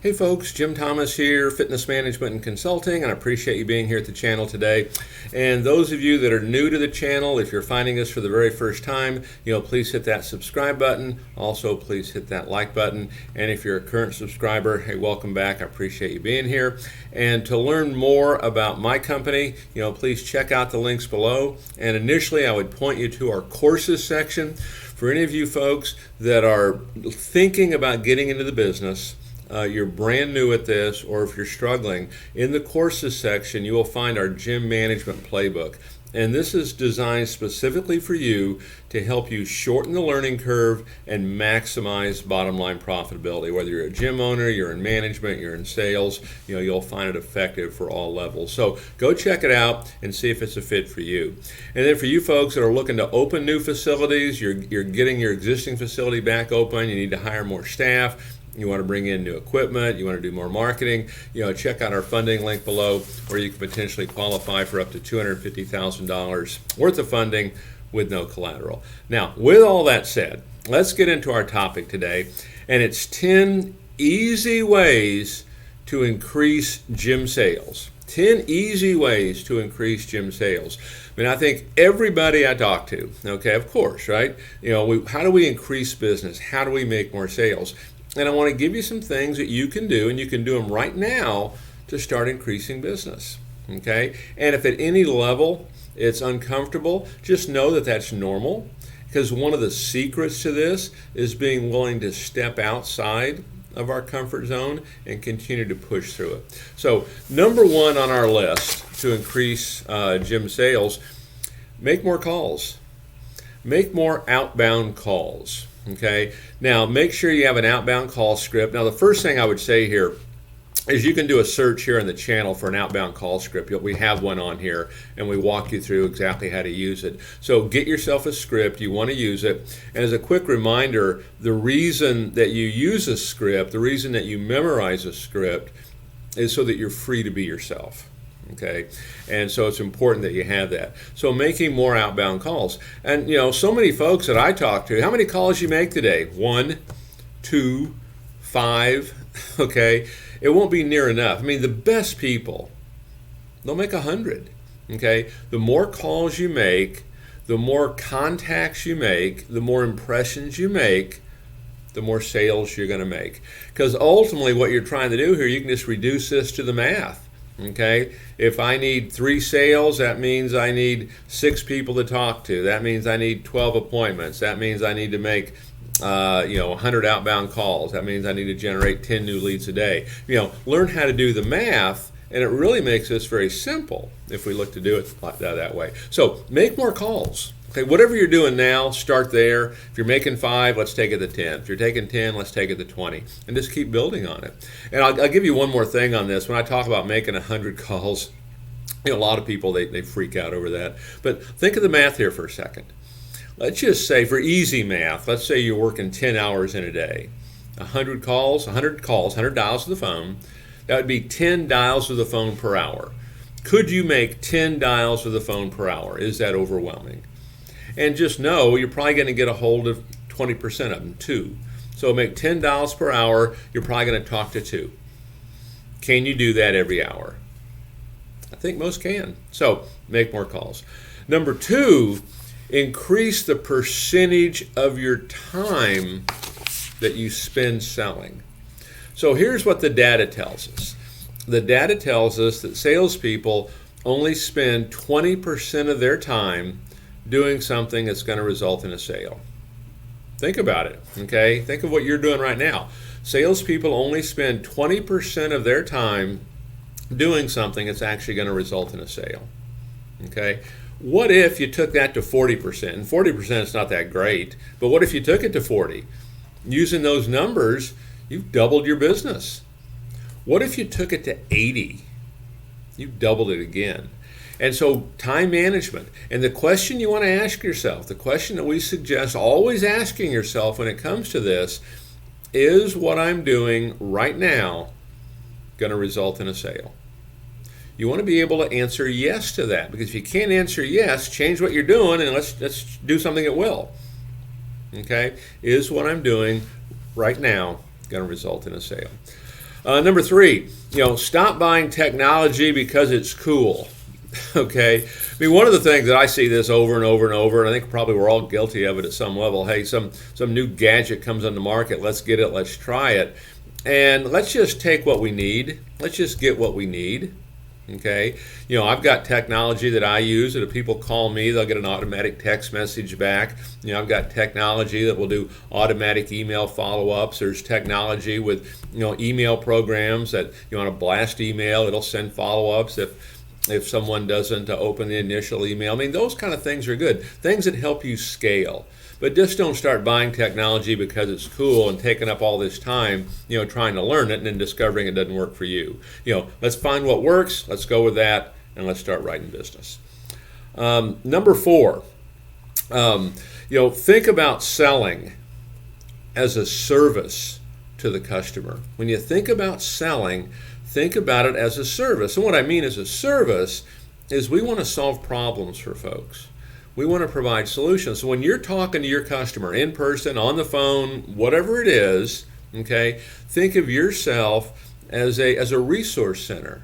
Hey folks, Jim Thomas here, Fitness Management and Consulting, and I appreciate you being here at the channel today. And those of you that are new to the channel, if you're finding us for the very first time, please hit that subscribe button. Also, please hit that like button. And if you're a current subscriber, hey, welcome back. I appreciate you being here. And to learn more about my company, please check out the links below. And initially, I would point you to our courses section. For any of you folks that are thinking about getting into the business, you're brand new at this, or if you're struggling, in the courses section you will find our gym management playbook. And this is designed specifically for you to help you shorten the learning curve and maximize bottom line profitability. Whether you're a gym owner, you're in management, you're in sales, you'll find it effective for all levels. So go check it out and see if it's a fit for you. And then for you folks that are looking to open new facilities, you're getting your existing facility back open, you need to hire more staff, you want to bring in new equipment, you want to do more marketing, check out our funding link below where you can potentially qualify for up to $250,000 worth of funding with no collateral. Now, with all that said, let's get into our topic today, and it's 10 easy ways to increase gym sales. 10 easy ways to increase gym sales. I mean, I think everybody I talk to, okay, of course, right? How do we increase business? How do we make more sales? And I want to give you some things that you can do, and you can do them right now to start increasing business, okay? And if at any level it's uncomfortable, just know that that's normal, because one of the secrets to this is being willing to step outside of our comfort zone and continue to push through it. So number one on our list to increase gym sales, make more calls. Make more outbound calls. Okay, now make sure you have an outbound call script. Now the first thing I would say here is you can do a search here on the channel for an outbound call script. We have one on here and we walk you through exactly how to use it. So get yourself a script, you want to use it. And as a quick reminder, the reason that you use a script, the reason that you memorize a script is so that you're free to be yourself. Okay, and so it's important that you have that. So making more outbound calls. And so many folks that I talk to, how many calls you make today? 1, 2, 5, okay? It won't be near enough. I mean, the best people, they'll make 100, okay? The more calls you make, the more contacts you make, the more impressions you make, the more sales you're going to make. Because ultimately what you're trying to do here, you can just reduce this to the math. Okay, if I need 3 sales, that means I need 6 people to talk to. That means I need 12 appointments. That means I need to make 100 outbound calls. That means I need to generate 10 new leads a day. Learn how to do the math, and it really makes this very simple if we look to do it that way. So make more calls. Okay, whatever you're doing now, start there. If you're making 5, let's take it to 10. If you're taking 10, let's take it to 20. And just keep building on it. And I'll give you one more thing on this. When I talk about making 100 calls, a lot of people, they freak out over that. But think of the math here for a second. Let's just say, for easy math, let's say you're working 10 hours in a day. 100 calls, 100 dials to the phone. That would be 10 dials to the phone per hour. Could you make 10 dials to the phone per hour? Is that overwhelming? And just know you're probably going to get a hold of 20% of them, 2. So make 10 dials per hour, you're probably going to talk to 2. Can you do that every hour? I think most can. So make more calls. Number 2, increase the percentage of your time that you spend selling. So here's what the data tells us. The data tells us that salespeople only spend 20% of their time doing something that's going to result in a sale. Think about it, okay? Think of what you're doing right now. Salespeople only spend 20% of their time doing something that's actually going to result in a sale, okay? What if you took that to 40%? And 40% is not that great, but what if you took it to 40? Using those numbers, you've doubled your business. What if you took it to 80? You've doubled it again. And so time management, and the question you want to ask yourself, the question that we suggest always asking yourself when it comes to this, is what I'm doing right now going to result in a sale? You want to be able to answer yes to that, because if you can't answer yes, change what you're doing and let's do something that will. Okay? Is what I'm doing right now going to result in a sale? Number 3, stop buying technology because it's cool. Okay, I mean, one of the things that I see this over and over and over, and I think probably we're all guilty of it at some level. Hey, some new gadget comes on the market. Let's get it. Let's try it, and let's just take what we need. Let's just get what we need. Okay, I've got technology that I use that if people call me, they'll get an automatic text message back. I've got technology that will do automatic email follow-ups. There's technology with email programs that on a blast email, it'll send follow-ups if someone doesn't open the initial email. I mean, those kind of things are good. Things that help you scale. But just don't start buying technology because it's cool and taking up all this time, trying to learn it and then discovering it doesn't work for you. Let's find what works, let's go with that, and let's start writing business. Number 4, think about selling as a service to the customer. When you think about selling, think about it as a service. And what I mean as a service is we want to solve problems for folks. We want to provide solutions. So when you're talking to your customer in person, on the phone, whatever it is, okay, think of yourself as a resource center.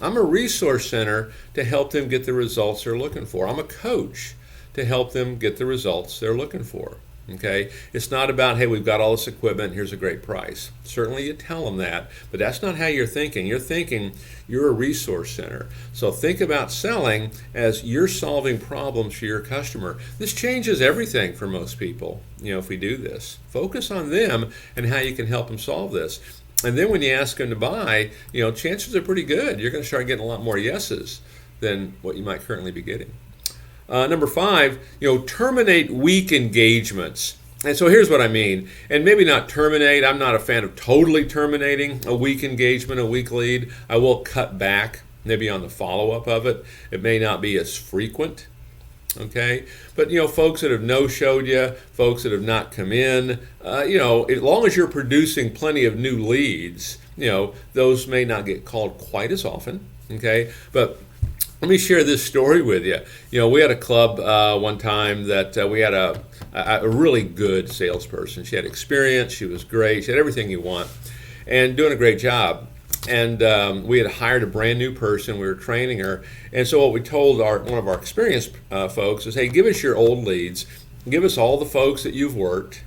I'm a resource center to help them get the results they're looking for. I'm a coach to help them get the results they're looking for. Okay, it's not about, hey, we've got all this equipment, here's a great price. Certainly you tell them that, but that's not how you're thinking. You're thinking you're a resource center. So think about selling as you're solving problems for your customer. This changes everything for most people, if we do this. Focus on them and how you can help them solve this. And then when you ask them to buy, chances are pretty good. You're going to start getting a lot more yeses than what you might currently be getting. Number 5, terminate weak engagements. And so here's what I mean. And maybe not terminate. I'm not a fan of totally terminating a weak engagement, a weak lead. I will cut back maybe on the follow-up of it. It may not be as frequent. Okay, but folks that have no-showed you, folks that have not come in, as long as you're producing plenty of new leads, those may not get called quite as often. Okay, but let me share this story with you. We had a club one time that we had a really good salesperson. She had experience. She was great. She had everything you want and doing a great job. And we had hired a brand new person. We were training her. And so what we told one of our experienced folks is, hey, give us your old leads. Give us all the folks that you've worked,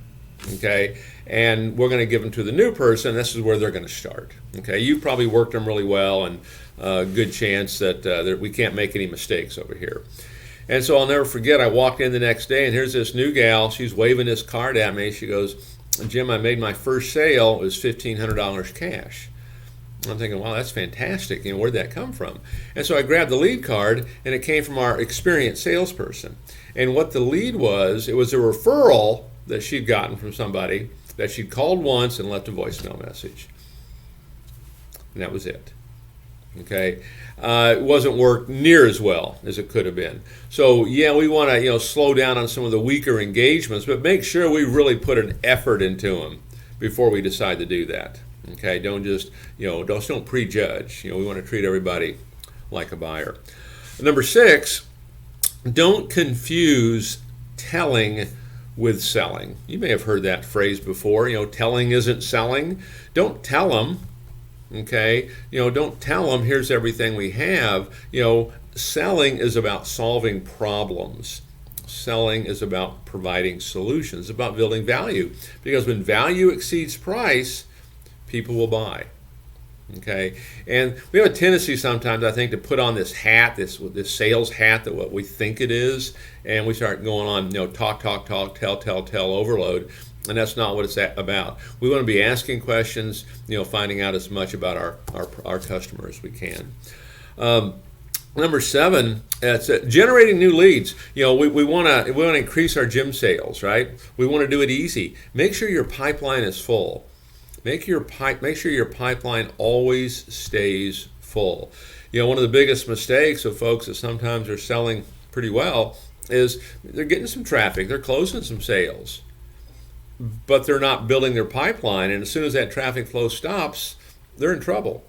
okay? And we're going to give them to the new person. This is where they're going to start, okay? You've probably worked them really well, and good chance that we can't make any mistakes over here. And so I'll never forget, I walked in the next day, and here's this new gal. She's waving this card at me. She goes, Jim, I made my first sale. It was $1,500 cash. I'm thinking, wow, that's fantastic. Where'd that come from? And so I grabbed the lead card, and it came from our experienced salesperson. And what the lead was, it was a referral that she'd gotten from somebody that she'd called once and left a voicemail message. And that was it. Okay, it wasn't worked near as well as it could have been. So yeah, we want to slow down on some of the weaker engagements, but make sure we really put an effort into them before we decide to do that. Okay, don't just don't prejudge. We want to treat everybody like a buyer. Number 6, don't confuse telling with selling. You may have heard that phrase before. Telling isn't selling. Don't tell them. Okay, don't tell them here's everything we have. Selling is about solving problems. Selling is about providing solutions, about building value. Because when value exceeds price, people will buy. Okay, and we have a tendency sometimes, I think, to put on this hat, this sales hat, that what we think it is, and we start going on, talk, tell, overload. And that's not what it's about. We want to be asking questions, finding out as much about our customer as we can. Number 7, it's generating new leads. We want to increase our gym sales, right? We want to do it easy. Make sure your pipeline is full. Make sure your pipeline always stays full. One of the biggest mistakes of folks that sometimes are selling pretty well is they're getting some traffic, they're closing some sales, but they're not building their pipeline, and as soon as that traffic flow stops, they're in trouble.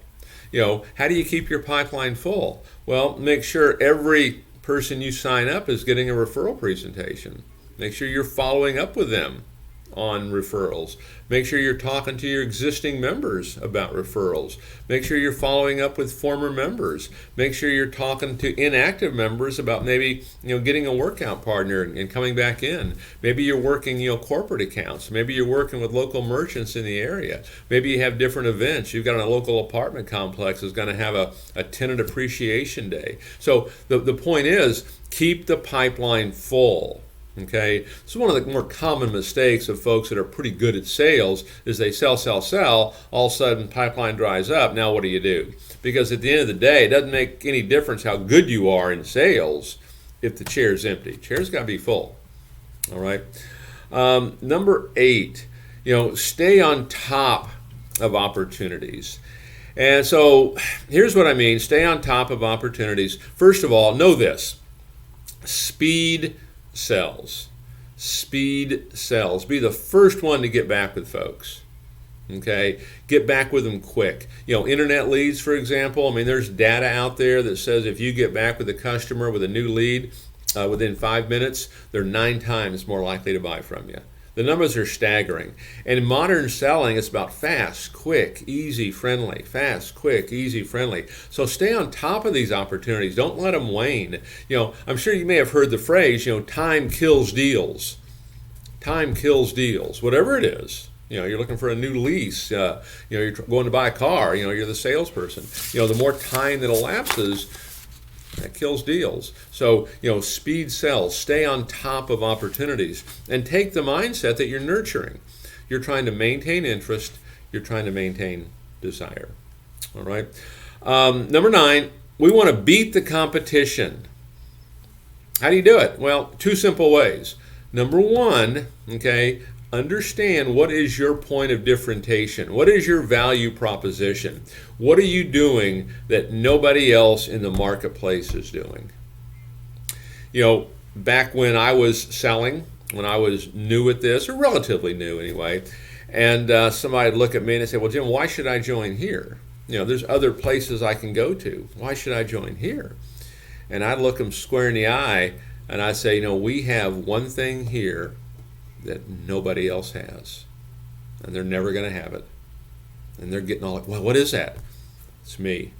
How do you keep your pipeline full? Well, make sure every person you sign up is getting a referral presentation. Make sure you're following up with them on referrals. Make sure you're talking to your existing members about referrals. Make sure you're following up with former members. Make sure you're talking to inactive members about maybe getting a workout partner and coming back in. Maybe you're working corporate accounts. Maybe you're working with local merchants in the area. Maybe you have different events. You've got a local apartment complex that's going to have a tenant appreciation day. So the point is, keep the pipeline full. Okay, so one of the more common mistakes of folks that are pretty good at sales is they sell, all of a sudden pipeline dries up. Now what do you do? Because at the end of the day, it doesn't make any difference how good you are in sales if the chair's empty. Chair's got to be full. All right. Number 8, stay on top of opportunities. And so here's what I mean. Stay on top of opportunities. First of all, know this. Speed sells. Speed sells. Be the first one to get back with folks. Okay, get back with them quick. Internet leads, for example. There's data out there that says if you get back with a customer with a new lead within 5 minutes, they're 9 times more likely to buy from you. The numbers are staggering. And in modern selling, it's about fast, quick, easy, friendly. Fast, quick, easy, friendly. So stay on top of these opportunities. Don't let them wane. I'm sure you may have heard the phrase, time kills deals. Time kills deals. Whatever it is. You're looking for a new lease. You're going to buy a car. You're the salesperson. The more time that elapses, that kills deals. So, speed sells. Stay on top of opportunities and take the mindset that you're nurturing. You're trying to maintain interest. You're trying to maintain desire. All right. Number 9, we want to beat the competition. How do you do it? Well, 2 simple ways. Number 1, understand what is your point of differentiation. What is your value proposition? What are you doing that nobody else in the marketplace is doing? Back when I was selling, when I was new at this, or relatively new anyway, and somebody would look at me and say, well, Jim, why should I join here? There's other places I can go to. Why should I join here? And I'd look them square in the eye and I'd say, we have one thing here that nobody else has, and they're never going to have it. And they're getting all like, well, what is that? It's me.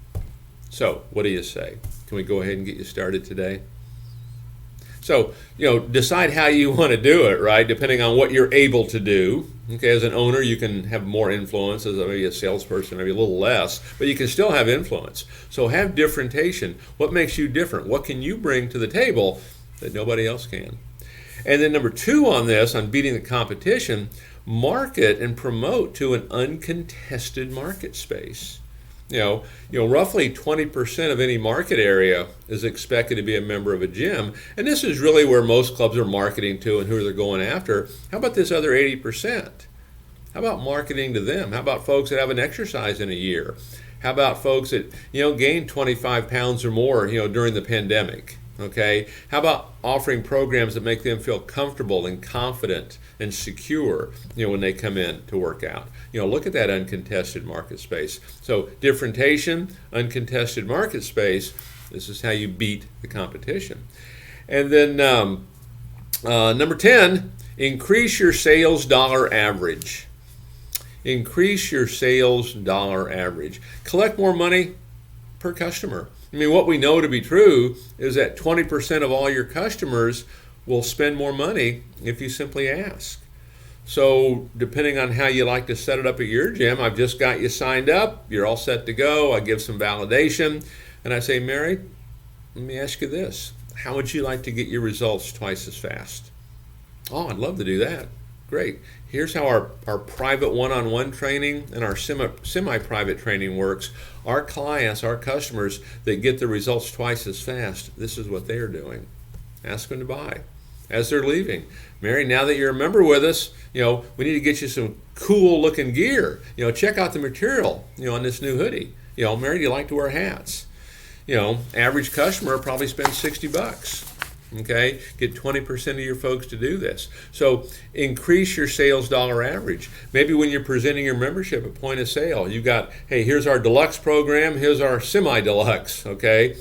So what do you say? Can we go ahead and get you started today? So, decide how you want to do it, right? Depending on what you're able to do. Okay, as an owner, you can have more influence. As maybe a salesperson, maybe a little less, but you can still have influence. So have differentiation. What makes you different? What can you bring to the table that nobody else can? And then number 2 on this, on beating the competition, market and promote to an uncontested market space. Roughly 20% of any market area is expected to be a member of a gym, and this is really where most clubs are marketing to and who they're going after. How about this other 80%? How about marketing to them? How about folks that haven't exercised in a year? How about folks that gained 25 pounds or more during the pandemic? Okay, how about offering programs that make them feel comfortable and confident and secure, when they come in to work out? Look at that uncontested market space. So differentiation, uncontested market space, this is how you beat the competition. And then number 10, increase your sales dollar average. Increase your sales dollar average. Collect more money per customer. What we know to be true is that 20% of all your customers will spend more money if you simply ask. So depending on how you like to set it up at your gym, I've just got you signed up. You're all set to go. I give some validation. And I say, Mary, let me ask you this. How would you like to get your results twice as fast? Oh, I'd love to do that. Great. Here's how our private one-on-one training and our semi-private training works. Our clients, our customers that get the results twice as fast, this is what they're doing. Ask them to buy. As they're leaving, Mary, now that you're a member with us, we need to get you some cool looking gear. Check out the material, on this new hoodie. Mary, do you like to wear hats? Average customer probably spends $60. Okay, get 20% of your folks to do this. So increase your sales dollar average. Maybe when you're presenting your membership at point of sale, you got, hey, here's our deluxe program, here's our semi-deluxe, okay?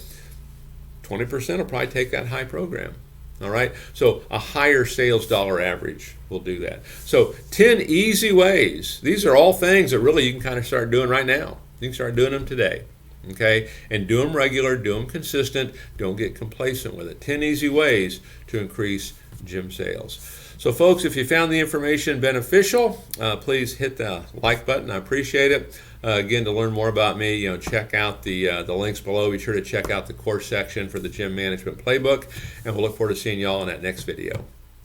20% will probably take that high program, All right, so a higher sales dollar average will do that. So 10 easy ways. These are all things that really you can kind of start doing right now. You can start doing them today. Okay, and do them regular, do them consistent. Don't get complacent with it. 10 easy ways to increase gym sales. So folks, if you found the information beneficial, please hit the like button. I appreciate it. Again, to learn more about me, check out the links below. Be sure to check out the course section for the Gym Management Playbook, and we'll look forward to seeing y'all in that next video.